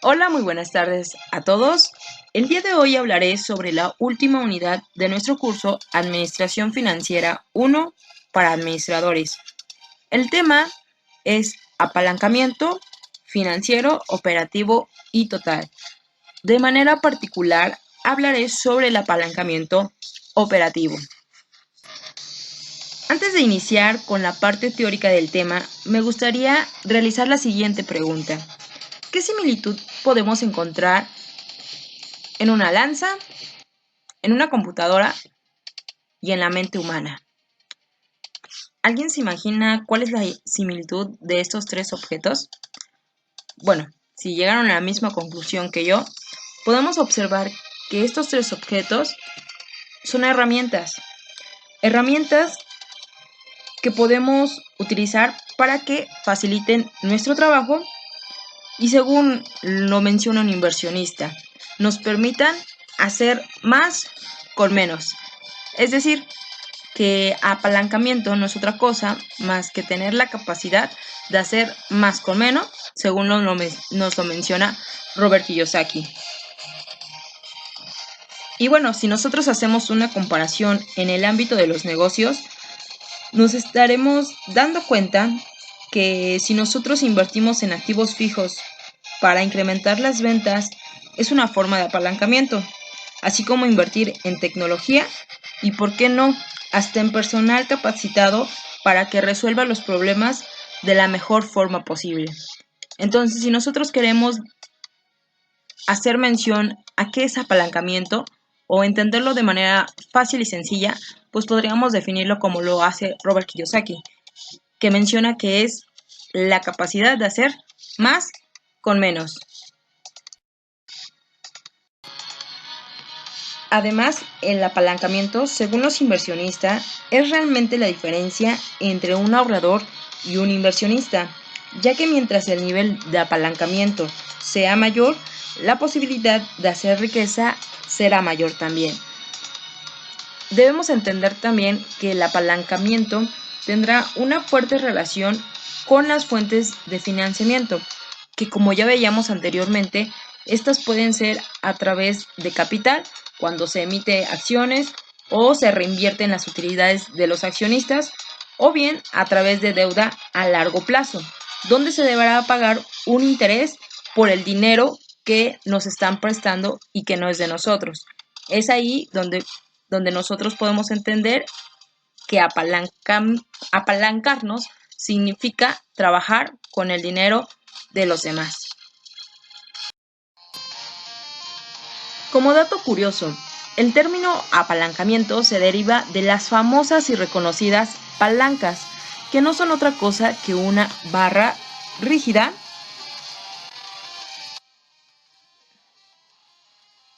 Hola, muy buenas tardes a todos. El día de hoy hablaré sobre la última unidad de nuestro curso Administración Financiera 1 para administradores. El tema es apalancamiento financiero, operativo y total. De manera particular, hablaré sobre el apalancamiento operativo. Antes de iniciar con la parte teórica del tema, me gustaría realizar la siguiente pregunta. ¿Qué similitud podemos encontrar en una lanza, en una computadora y en la mente humana? ¿Alguien se imagina cuál es la similitud de estos tres objetos? Bueno, si llegaron a la misma conclusión que yo, podemos observar que estos tres objetos son herramientas que podemos utilizar para que faciliten nuestro trabajo y, según lo menciona un inversionista, nos permitan hacer más con menos. Es decir, que apalancamiento no es otra cosa más que tener la capacidad de hacer más con menos, según nos lo menciona Robert Kiyosaki. Y bueno, si nosotros hacemos una comparación en el ámbito de los negocios, nos estaremos dando cuenta que si nosotros invertimos en activos fijos para incrementar las ventas, es una forma de apalancamiento, así como invertir en tecnología y, por qué no, hasta en personal capacitado para que resuelva los problemas de la mejor forma posible. Entonces, si nosotros queremos hacer mención a qué es apalancamiento o entenderlo de manera fácil y sencilla, pues podríamos definirlo como lo hace Robert Kiyosaki, que menciona que es la capacidad de hacer más con menos. Además, el apalancamiento, según los inversionistas, es realmente la diferencia entre un ahorrador y un inversionista, ya que mientras el nivel de apalancamiento sea mayor, la posibilidad de hacer riqueza será mayor también. Debemos entender también que el apalancamiento tendrá una fuerte relación con las fuentes de financiamiento, que, como ya veíamos anteriormente, estas pueden ser a través de capital, cuando se emite acciones o se reinvierten las utilidades de los accionistas, o bien a través de deuda a largo plazo, donde se deberá pagar un interés por el dinero que nos están prestando y que no es de nosotros. Es ahí donde nosotros podemos entender que apalancarnos significa trabajar con el dinero de los demás. Como dato curioso, el término apalancamiento se deriva de las famosas y reconocidas palancas, que no son otra cosa que una barra rígida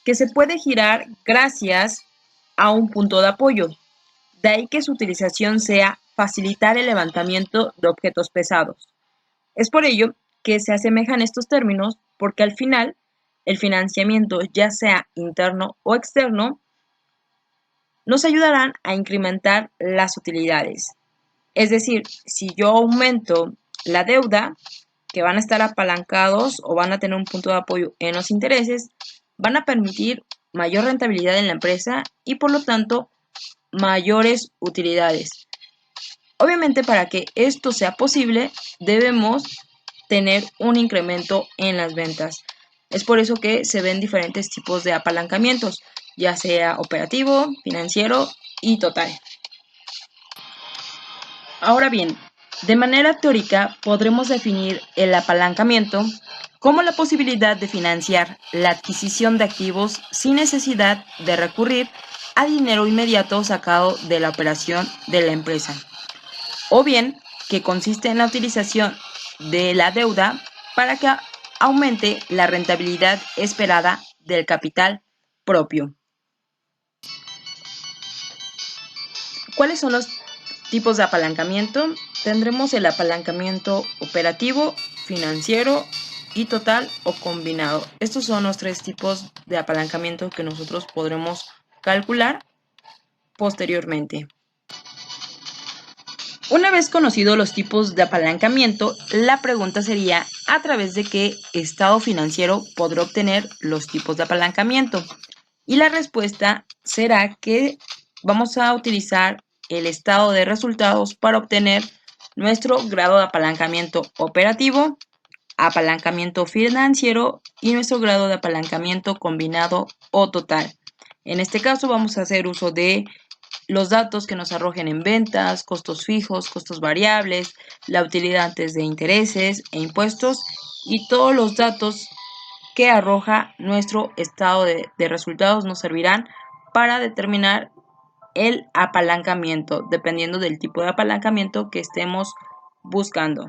que se puede girar gracias a un punto de apoyo. De ahí que su utilización sea facilitar el levantamiento de objetos pesados. Es por ello que se asemejan estos términos, porque al final el financiamiento, ya sea interno o externo, nos ayudarán a incrementar las utilidades. Es decir, si yo aumento la deuda, que van a estar apalancados o van a tener un punto de apoyo en los intereses, van a permitir mayor rentabilidad en la empresa y, por lo tanto, mayores utilidades. Obviamente, para que esto sea posible, debemos tener un incremento en las ventas. Es por eso que se ven diferentes tipos de apalancamientos, ya sea operativo, financiero y total. Ahora bien, de manera teórica podremos definir el apalancamiento como la posibilidad de financiar la adquisición de activos sin necesidad de recurrir a dinero inmediato sacado de la operación de la empresa, o bien que consiste en la utilización de la deuda para que aumente la rentabilidad esperada del capital propio. ¿Cuáles son los tipos de apalancamiento? Tendremos el apalancamiento operativo, financiero y total o combinado. Estos son los tres tipos de apalancamiento que nosotros podremos calcular posteriormente. Una vez conocidos los tipos de apalancamiento, la pregunta sería ¿a través de qué estado financiero podré obtener los tipos de apalancamiento? Y la respuesta será que vamos a utilizar el estado de resultados para obtener nuestro grado de apalancamiento operativo, apalancamiento financiero y nuestro grado de apalancamiento combinado o total. En este caso vamos a hacer uso de los datos que nos arrojen en ventas, costos fijos, costos variables, la utilidad antes de intereses e impuestos y todos los datos que arroja nuestro estado de resultados nos servirán para determinar el apalancamiento, dependiendo del tipo de apalancamiento que estemos buscando.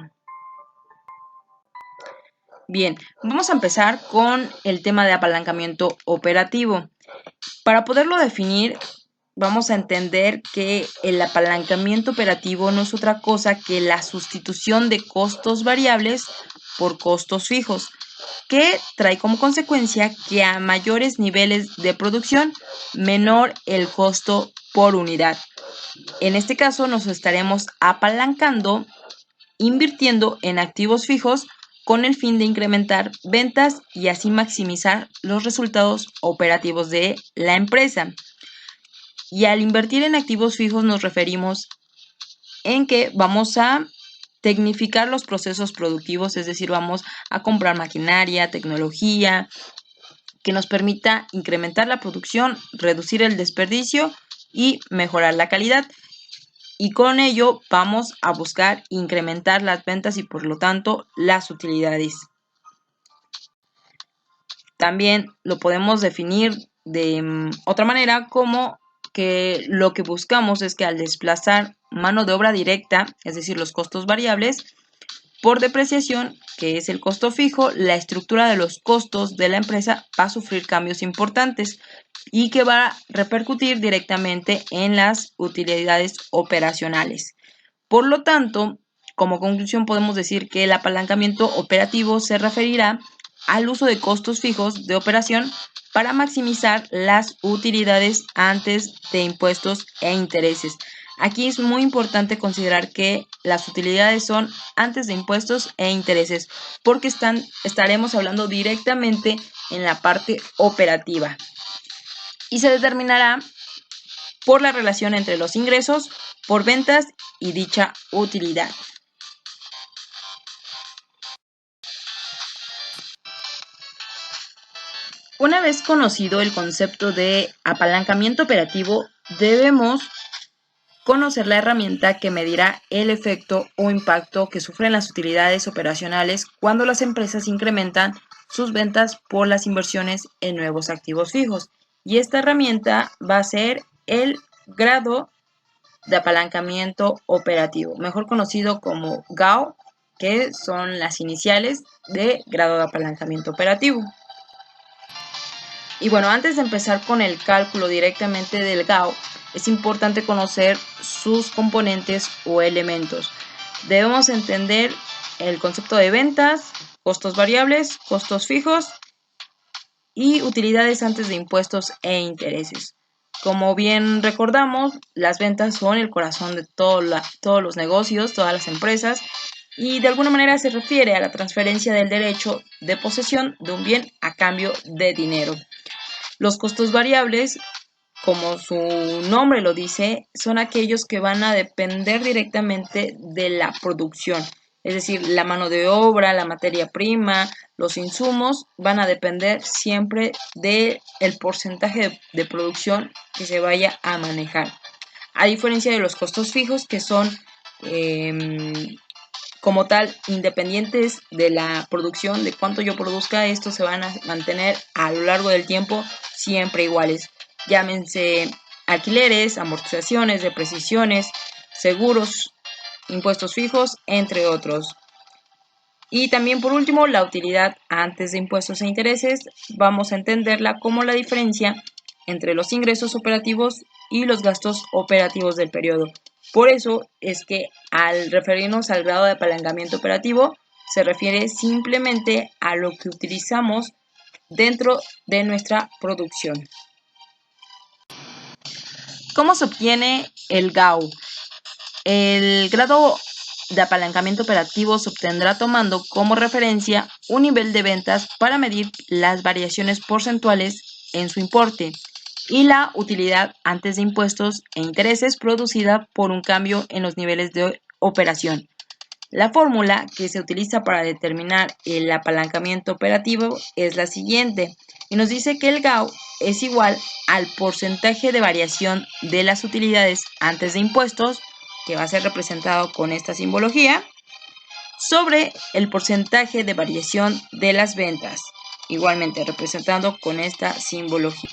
Bien, vamos a empezar con el tema de apalancamiento operativo. Para poderlo definir, vamos a entender que el apalancamiento operativo no es otra cosa que la sustitución de costos variables por costos fijos, que trae como consecuencia que a mayores niveles de producción, menor el costo por unidad. En este caso nos estaremos apalancando, invirtiendo en activos fijos con el fin de incrementar ventas y así maximizar los resultados operativos de la empresa. Y al invertir en activos fijos nos referimos en que vamos a tecnificar los procesos productivos, es decir, vamos a comprar maquinaria, tecnología, que nos permita incrementar la producción, reducir el desperdicio y mejorar la calidad. Y con ello vamos a buscar incrementar las ventas y por lo tanto las utilidades. También lo podemos definir de otra manera como que lo que buscamos es que al desplazar mano de obra directa, es decir, los costos variables, por depreciación, que es el costo fijo, la estructura de los costos de la empresa va a sufrir cambios importantes y que va a repercutir directamente en las utilidades operacionales. Por lo tanto, como conclusión podemos decir que el apalancamiento operativo se referirá al uso de costos fijos de operación para maximizar las utilidades antes de impuestos e intereses. Aquí es muy importante considerar que las utilidades son antes de impuestos e intereses, porque estaremos hablando directamente en la parte operativa. Y se determinará por la relación entre los ingresos por ventas y dicha utilidad. Una vez conocido el concepto de apalancamiento operativo, debemos conocer la herramienta que medirá el efecto o impacto que sufren las utilidades operacionales cuando las empresas incrementan sus ventas por las inversiones en nuevos activos fijos. Y esta herramienta va a ser el grado de apalancamiento operativo, mejor conocido como GAO, que son las iniciales de grado de apalancamiento operativo. Y bueno, antes de empezar con el cálculo directamente del GAO, es importante conocer sus componentes o elementos. Debemos entender el concepto de ventas, costos variables, costos fijos y utilidades antes de impuestos e intereses. Como bien recordamos, las ventas son el corazón de todos los negocios, todas las empresas, y de alguna manera se refiere a la transferencia del derecho de posesión de un bien a cambio de dinero. Los costos variables, como su nombre lo dice, son aquellos que van a depender directamente de la producción. Es decir, la mano de obra, la materia prima, los insumos van a depender siempre del porcentaje de producción que se vaya a manejar. A diferencia de los costos fijos, que son como tal independientes de la producción, de cuánto yo produzca, estos se van a mantener a lo largo del tiempo siempre iguales. Llámense alquileres, amortizaciones, depreciaciones, seguros, impuestos fijos, entre otros. Y también por último, la utilidad antes de impuestos e intereses, vamos a entenderla como la diferencia entre los ingresos operativos y los gastos operativos del periodo. Por eso es que al referirnos al grado de apalancamiento operativo, se refiere simplemente a lo que utilizamos dentro de nuestra producción. ¿Cómo se obtiene el GAU? El grado de apalancamiento operativo se obtendrá tomando como referencia un nivel de ventas para medir las variaciones porcentuales en su importe y la utilidad antes de impuestos e intereses producida por un cambio en los niveles de operación. La fórmula que se utiliza para determinar el apalancamiento operativo es la siguiente y nos dice que el GAU es igual al porcentaje de variación de las utilidades antes de impuestos, que va a ser representado con esta simbología, sobre el porcentaje de variación de las ventas, igualmente representado con esta simbología.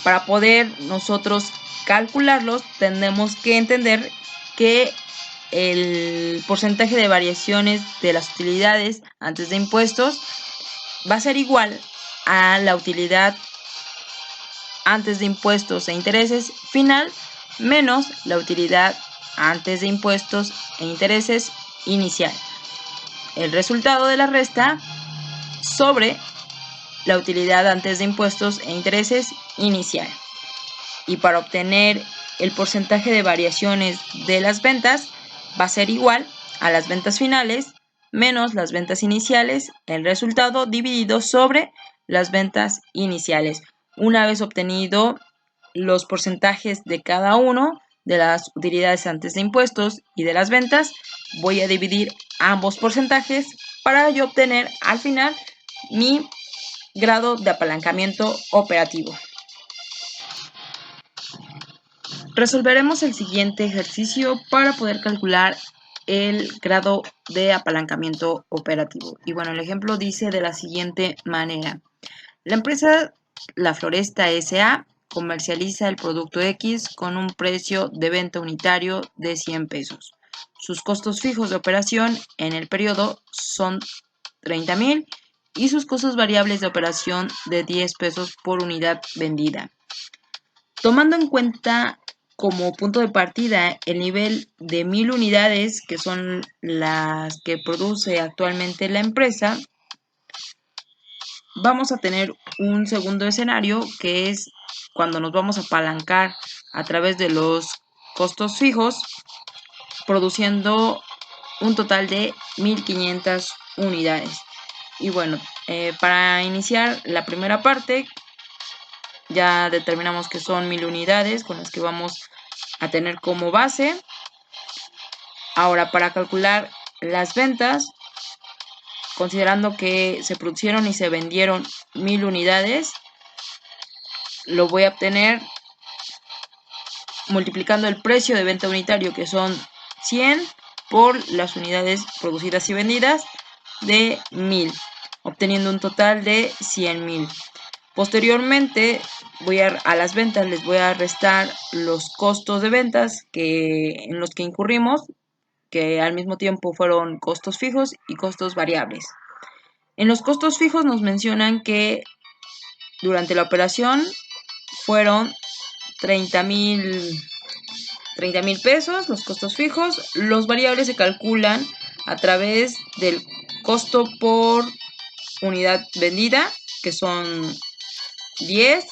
Para poder nosotros calcularlos, tenemos que entender que el porcentaje de variaciones de las utilidades antes de impuestos va a ser igual a la utilidad antes de impuestos e intereses final menos la utilidad antes de impuestos e intereses inicial. El resultado de la resta sobre la utilidad antes de impuestos e intereses inicial. Y para obtener el porcentaje de variaciones de las ventas va a ser igual a las ventas finales menos las ventas iniciales, el resultado dividido sobre las ventas iniciales. Una vez obtenido los porcentajes de cada uno de las utilidades antes de impuestos y de las ventas, voy a dividir ambos porcentajes para yo obtener al final mi grado de apalancamiento operativo. Resolveremos el siguiente ejercicio para poder calcular el grado de apalancamiento operativo. Y bueno, el ejemplo dice de la siguiente manera. La empresa La Floresta S.A. comercializa el producto X con un precio de venta unitario de 100 pesos. Sus costos fijos de operación en el periodo son 30,000 y sus costos variables de operación de 10 pesos por unidad vendida. Tomando en cuenta como punto de partida el nivel de 1,000 unidades, que son las que produce actualmente la empresa, vamos a tener un segundo escenario que es cuando nos vamos a apalancar a través de los costos fijos, produciendo un total de 1,500 unidades. Y bueno, para iniciar la primera parte, ya determinamos que son 1,000 unidades con las que vamos a tener como base. Ahora, para calcular las ventas, considerando que se produjeron y se vendieron 1,000 unidades, lo voy a obtener multiplicando el precio de venta unitario, que son 100, por las unidades producidas y vendidas de 1,000, obteniendo un total de 100,000. Posteriormente, a las ventas les voy a restar los costos de ventas en los que incurrimos, que al mismo tiempo fueron costos fijos y costos variables. En los costos fijos nos mencionan que durante la operación fueron 30,000 pesos los costos fijos. Los variables se calculan a través del costo por unidad vendida, que son 10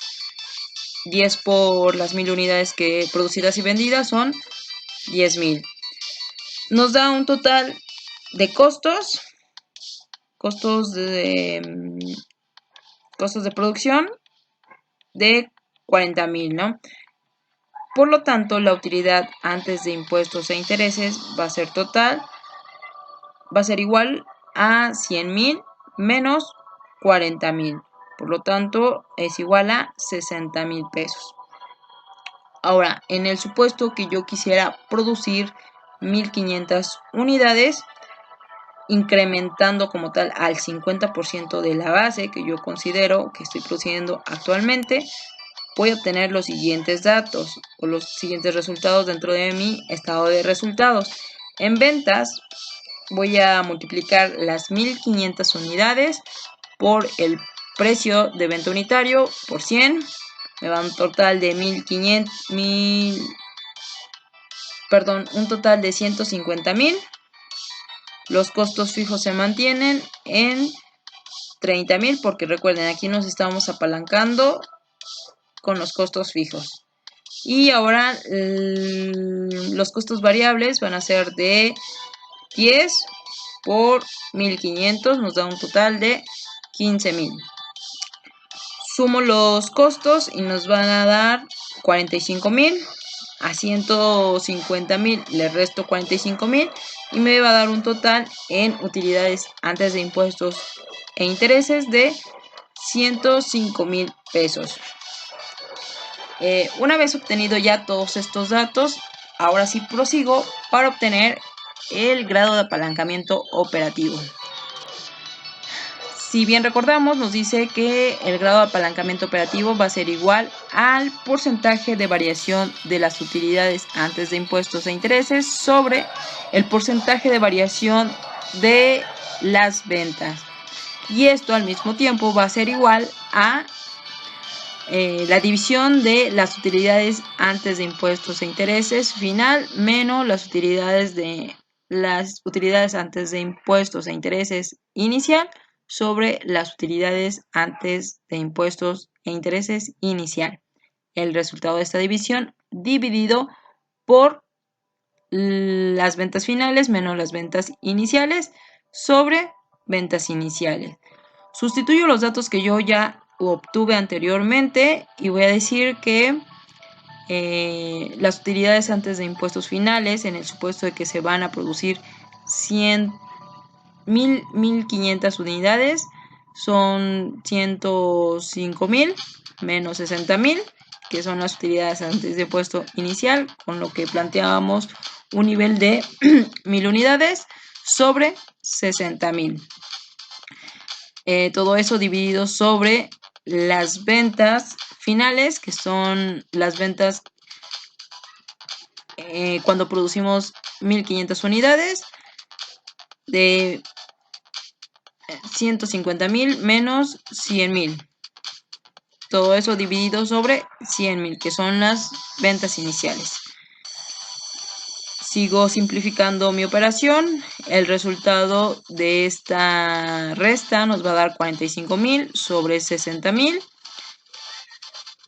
por las 1,000 unidades que producidas y vendidas son 10,000. Nos da un total de costos de producción de 40,000, ¿no? Por lo tanto, la utilidad antes de impuestos e intereses va a ser igual a 100,000 menos 40,000. Por lo tanto, es igual a 60,000 pesos. Ahora, en el supuesto que yo quisiera producir 1,500 unidades, incrementando como tal al 50% de la base que yo considero que estoy produciendo actualmente, voy a obtener los siguientes datos o los siguientes resultados dentro de mi estado de resultados. En ventas voy a multiplicar las 1,500 unidades por el precio de venta unitario por 100, me va un total de un total de 150,000. Los costos fijos se mantienen en 30,000 porque recuerden, aquí nos estamos apalancando con los costos fijos. Y ahora los costos variables van a ser de 10 por 1500, nos da un total de 15,000. Sumo los costos y nos van a dar 45,000. A 150,000 le resto 45,000 y me va a dar un total en utilidades antes de impuestos e intereses de 105,000 pesos. Una vez obtenido ya todos estos datos, ahora sí prosigo para obtener el grado de apalancamiento operativo. Si bien recordamos, nos dice que el grado de apalancamiento operativo va a ser igual al porcentaje de variación de las utilidades antes de impuestos e intereses sobre el porcentaje de variación de las ventas. Y esto al mismo tiempo va a ser igual a la división de las utilidades antes de impuestos e intereses final menos las utilidades antes de impuestos e intereses inicial sobre las utilidades antes de impuestos e intereses inicial. El resultado de esta división dividido por las ventas finales menos las ventas iniciales sobre ventas iniciales. Sustituyo los datos que yo ya obtuve anteriormente y voy a decir que las utilidades antes de impuestos finales, en el supuesto de que se van a producir 1,500 unidades, son 105,000 menos 60,000, que son las utilidades antes de impuesto inicial, con lo que planteábamos un nivel de 1,000 unidades sobre 60,000. Todo eso dividido sobre las ventas finales, que son las ventas cuando producimos 1,500 unidades, de 150,000 menos 100,000. Todo eso dividido sobre 100,000, que son las ventas iniciales. Sigo simplificando mi operación. El resultado de esta resta nos va a dar 45,000 sobre 60,000.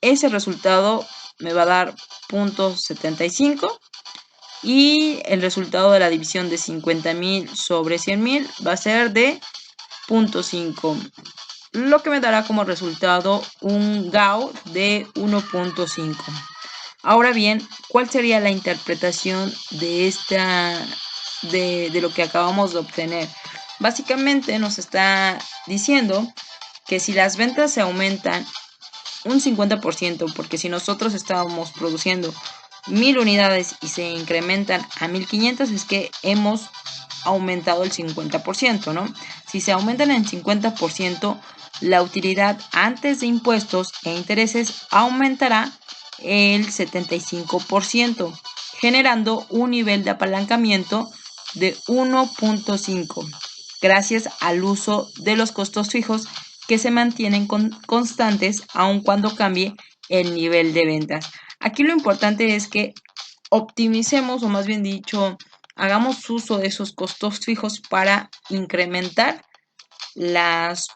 Ese resultado me va a dar 0.75 y el resultado de la división de 50,000 sobre 100,000 va a ser de 0.5, lo que me dará como resultado un GAU de 1.5. Ahora bien, ¿cuál sería la interpretación de lo que acabamos de obtener? Básicamente nos está diciendo que si las ventas se aumentan un 50%, porque si nosotros estábamos produciendo 1,000 unidades y se incrementan a 1,500, es que hemos aumentado el 50%, ¿no? Si se aumentan en 50%, la utilidad antes de impuestos e intereses aumentará el 75%, generando un nivel de apalancamiento de 1.5, gracias al uso de los costos fijos que se mantienen constantes aun cuando cambie el nivel de ventas. Aquí lo importante es que optimicemos, o más bien dicho, hagamos uso de esos costos fijos para incrementar las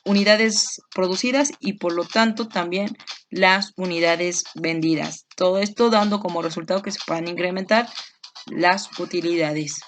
unidades producidas y por lo tanto también las unidades vendidas. Todo esto dando como resultado que se puedan incrementar las utilidades.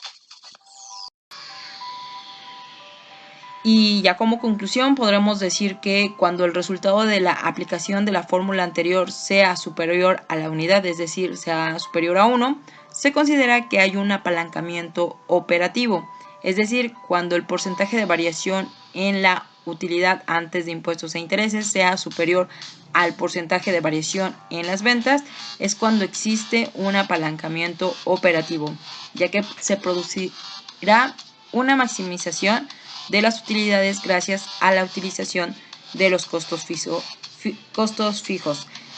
Y ya como conclusión podremos decir que cuando el resultado de la aplicación de la fórmula anterior sea superior a la unidad, es decir, sea superior a 1, se considera que hay un apalancamiento operativo. Es decir, cuando el porcentaje de variación en la utilidad antes de impuestos e intereses sea superior al porcentaje de variación en las ventas, es cuando existe un apalancamiento operativo, ya que se producirá una maximización de las utilidades gracias a la utilización de los costos fijos.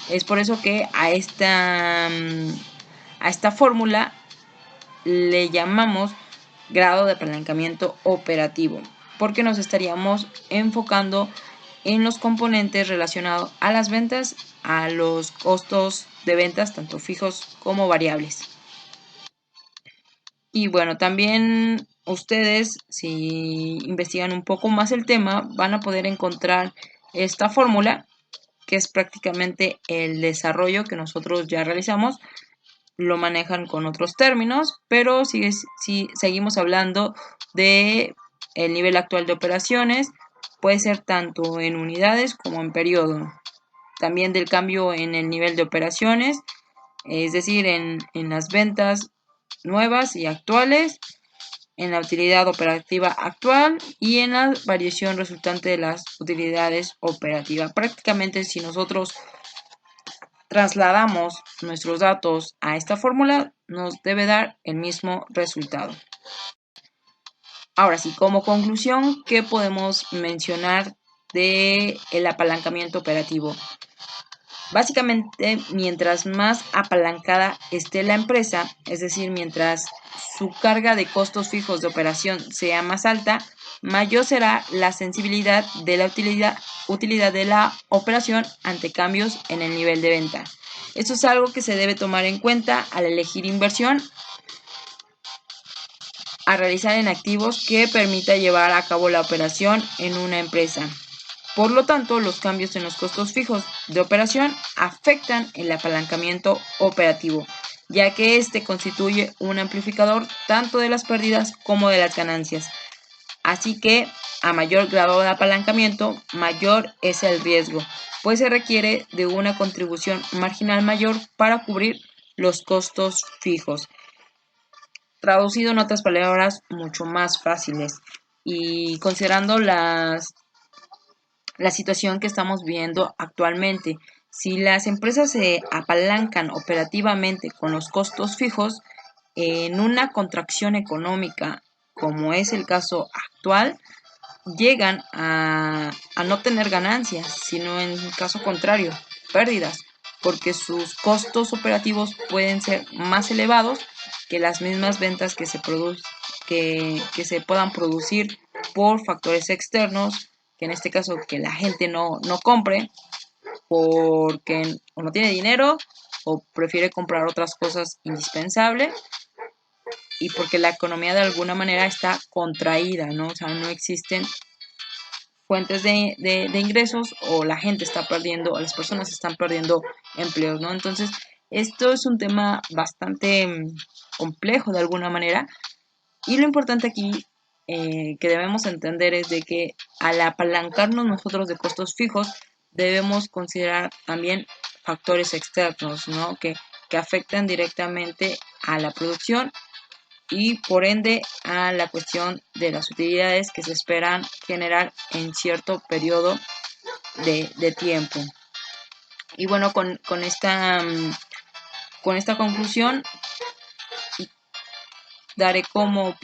Es por eso que a esta fórmula le llamamos grado de apalancamiento operativo, porque nos estaríamos enfocando en los componentes relacionados a las ventas, a los costos de ventas, tanto fijos como variables. Y bueno, también ustedes, si investigan un poco más el tema, van a poder encontrar esta fórmula que es prácticamente el desarrollo que nosotros ya realizamos, lo manejan con otros términos, pero si seguimos hablando de el nivel actual de operaciones, puede ser tanto en unidades como en periodo. También del cambio en el nivel de operaciones, es decir, en las ventas nuevas y actuales, en la utilidad operativa actual y en la variación resultante de las utilidades operativas. Prácticamente, si nosotros trasladamos nuestros datos a esta fórmula, nos debe dar el mismo resultado. Ahora sí, como conclusión, ¿qué podemos mencionar del apalancamiento operativo? Básicamente, mientras más apalancada esté la empresa, es decir, mientras su carga de costos fijos de operación sea más alta, mayor será la sensibilidad de la utilidad de la operación ante cambios en el nivel de venta. Esto es algo que se debe tomar en cuenta al elegir inversión a realizar en activos que permita llevar a cabo la operación en una empresa. Por lo tanto, los cambios en los costos fijos de operación afectan el apalancamiento operativo, ya que este constituye un amplificador tanto de las pérdidas como de las ganancias. Así que, a mayor grado de apalancamiento, mayor es el riesgo, pues se requiere de una contribución marginal mayor para cubrir los costos fijos. Traducido en otras palabras mucho más fáciles y considerando la situación que estamos viendo actualmente. Si las empresas se apalancan operativamente con los costos fijos, en una contracción económica, como es el caso actual, llegan a no tener ganancias, sino en caso contrario, pérdidas, porque sus costos operativos pueden ser más elevados que las mismas ventas que que se puedan producir por factores externos, que en este caso que la gente no compre porque o no tiene dinero o prefiere comprar otras cosas indispensables y porque la economía de alguna manera está contraída, ¿no? O sea, no existen fuentes de ingresos o la gente está perdiendo, o las personas están perdiendo empleos, ¿no? Entonces, esto es un tema bastante complejo de alguna manera y lo importante aquí que debemos entender es de que al apalancarnos nosotros de costos fijos, debemos considerar también factores externos, ¿no? Que afectan directamente a la producción y por ende a la cuestión de las utilidades que se esperan generar en cierto periodo de tiempo. Y bueno, con esta conclusión daré como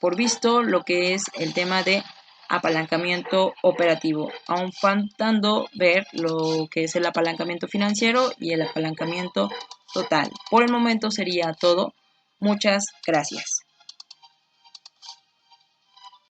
por visto lo que es el tema de apalancamiento operativo, aún faltando ver lo que es el apalancamiento financiero y el apalancamiento total. Por el momento sería todo. Muchas gracias.